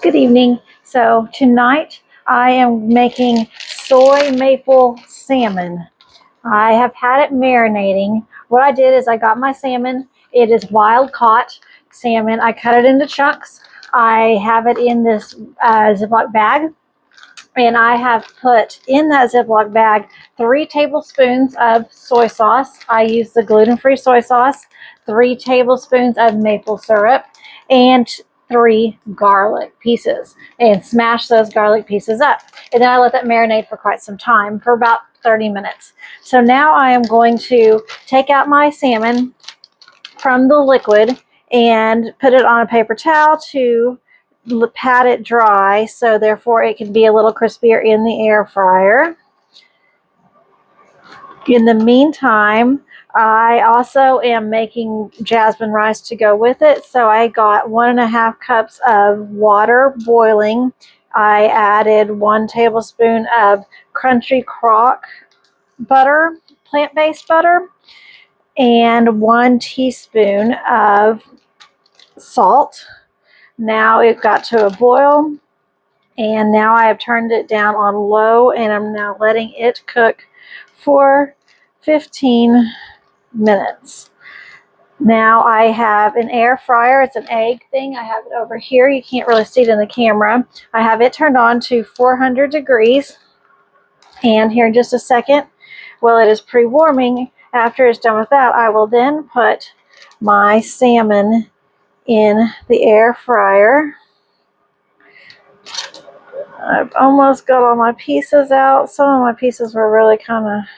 Good evening. So tonight I am making soy maple salmon. I have had it marinating. What I did is I got my salmon. It is wild caught salmon. I cut it into chunks. I have it in this Ziploc bag. And I have put in that Ziploc bag 3 tablespoons of soy sauce. I use the gluten-free soy sauce, 3 tablespoons of maple syrup, and 3 garlic pieces, and smash those garlic pieces up. And then I let that marinate for quite some time, for about 30 minutes. So now I am going to take out my salmon from the liquid and put it on a paper towel to pat it dry, so therefore it can be a little crispier in the air fryer. In the meantime, I also am making jasmine rice to go with it. So I got 1.5 cups of water boiling. I added 1 tablespoon of Crunchy Crock butter, plant-based butter, and 1 teaspoon of salt. Now it got to a boil, and now I have turned it down on low, and I'm now letting it cook for 15 minutes. Now I have an air fryer. It's an egg thing. I have it over here. You can't really see it in the camera. I have it turned on to 400 degrees. And here in just a second, while it is pre-warming, after it's done with that, I will then put my salmon in the air fryer. I've almost got all my pieces out. Some of my pieces were really kind of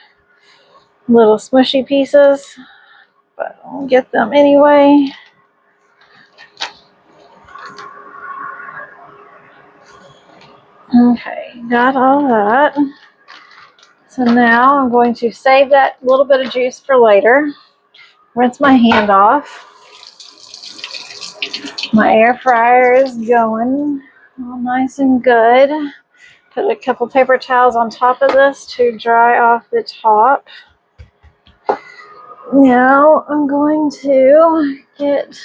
little smushy pieces, but I'll get them anyway. Okay, got all that. So now I'm going to save that little bit of juice for later. Rinse my hand off. My air fryer is going all nice and good. Put a couple paper towels on top of this to dry off the top. Now I'm going to get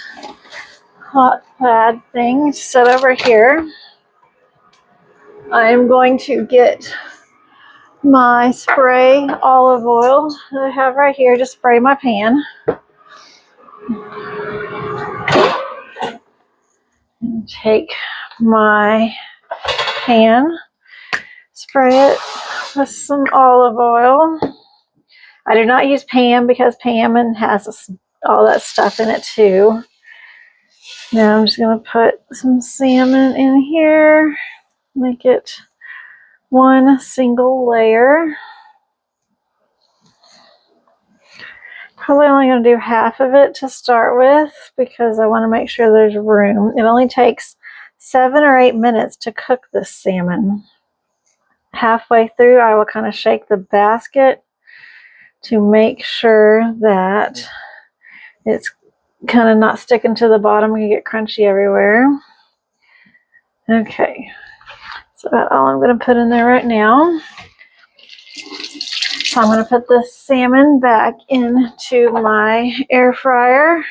hot pad thing set over here. I'm going to get my spray olive oil that I have right here. Just spray my pan. And take my pan, spray it with some olive oil. I do not use Pam because Pam has all that stuff in it too. Now I'm just going to put some salmon in here, make it one single layer. Probably only going to do half of it to start with because I want to make sure there's room. It only takes 7 or 8 minutes to cook this salmon. Halfway through, I will kind of shake the basket to make sure that it's kind of not sticking to the bottom and you get crunchy everywhere. Okay, that's about all I'm going to put in there right now. So I'm going to put the salmon back into my air fryer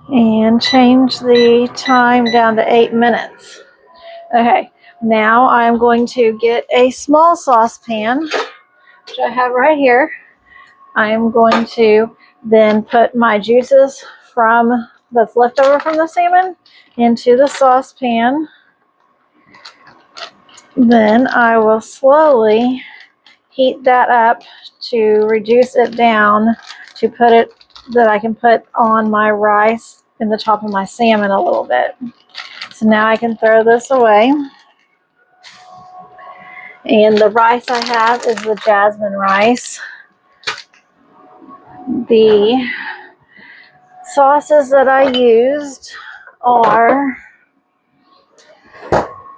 and change the time down to 8 minutes. Okay, now I'm going to get a small saucepan, which I have right here. I am going to then put my juices that's left over from the salmon into the saucepan. Then I will slowly heat that up to reduce it down to put it that I can put on my rice in the top of my salmon a little bit. So now I can throw this away. And the rice I have is the jasmine rice. The sauces that I used are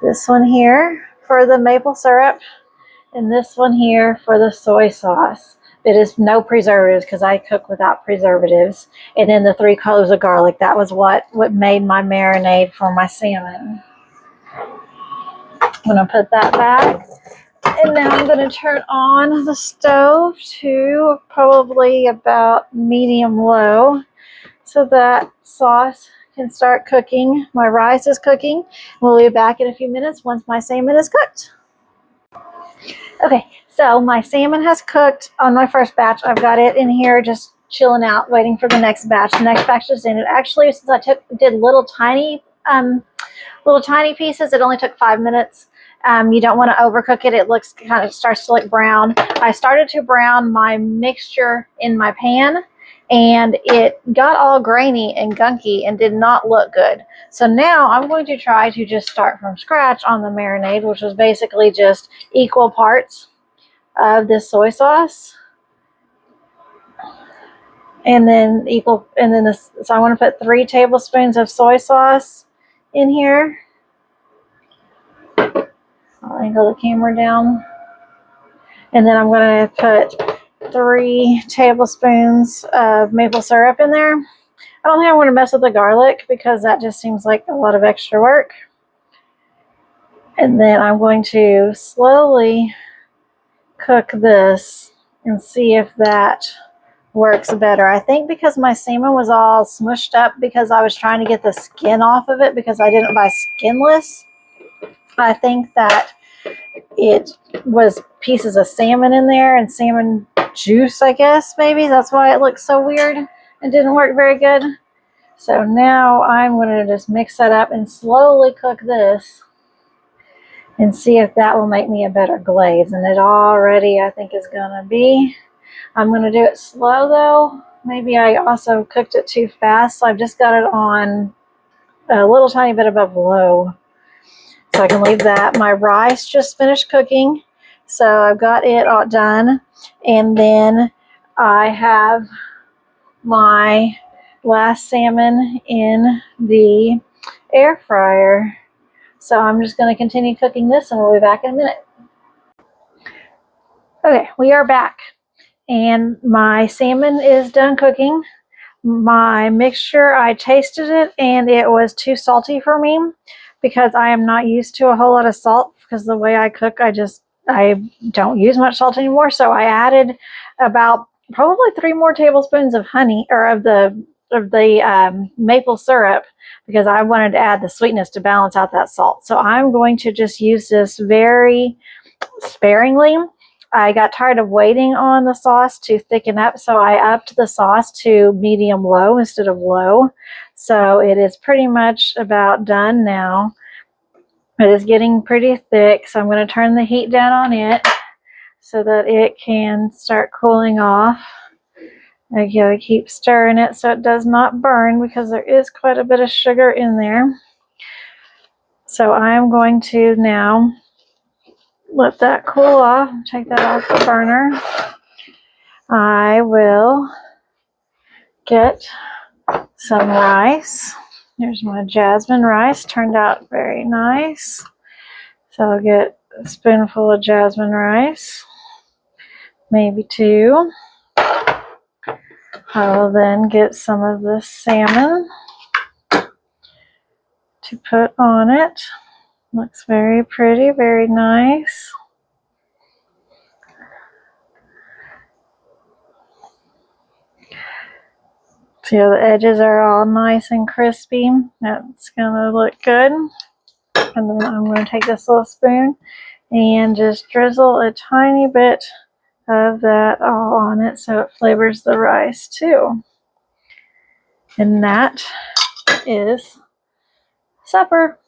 this one here for the maple syrup and this one here for the soy sauce. It is no preservatives because I cook without preservatives. And then the 3 cloves of garlic. That was what made my marinade for my salmon. I'm going to put that back. And now I'm going to turn on the stove to probably about medium low so that sauce can start cooking. My rice is cooking. We'll be back in a few minutes once my salmon is cooked. Okay, so my salmon has cooked on my first batch. I've got it in here just chilling out, waiting for the next batch. The next batch is in it. Actually, since I did little tiny pieces, it only took 5 minutes. You don't want to overcook it. It looks kind of starts to look brown. I started to brown my mixture in my pan, and it got all grainy and gunky and did not look good. So now I'm going to try to just start from scratch on the marinade, which was basically just equal parts of this soy sauce. And then so I want to put 3 tablespoons of soy sauce in here. I'll angle the camera down. And then I'm going to put 3 tablespoons of maple syrup in there. I don't think I want to mess with the garlic because that just seems like a lot of extra work. And then I'm going to slowly cook this and see if that works better. I think because my salmon was all smushed up because I was trying to get the skin off of it because I didn't buy skinless. I think that it was pieces of salmon in there and salmon juice, I guess, maybe. That's why it looked so weird and didn't work very good. So now I'm going to just mix that up and slowly cook this and see if that will make me a better glaze. And it already, I think, is going to be. I'm going to do it slow, though. Maybe I also cooked it too fast, so I've just got it on a little tiny bit above low. So I can leave that. My rice just finished cooking, so I've got it all done. And then I have my last salmon in the air fryer. So I'm just going to continue cooking this and we'll be back in a minute. Okay, we are back. And my salmon is done cooking. My mixture, I tasted it and it was too salty for me because I am not used to a whole lot of salt because the way I cook, I don't use much salt anymore. So I added about probably 3 more tablespoons of honey or of the maple syrup because I wanted to add the sweetness to balance out that salt. So I'm going to just use this very sparingly. I got tired of waiting on the sauce to thicken up, so I upped the sauce to medium low instead of low. So it is pretty much about done now. It is getting pretty thick, so I'm going to turn the heat down on it so that it can start cooling off. I gotta keep stirring it so it does not burn because there is quite a bit of sugar in there. So I'm going to now let that cool off. Take that off the burner. I will get some rice. Here's my jasmine rice. Turned out very nice. So I'll get a spoonful of jasmine rice. Maybe 2. I will then get some of this salmon to put on it. Looks very pretty, very nice. See how the edges are all nice and crispy? That's gonna look good. And then I'm going to take this little spoon and just drizzle a tiny bit of that all on it so it flavors the rice too. And that is supper.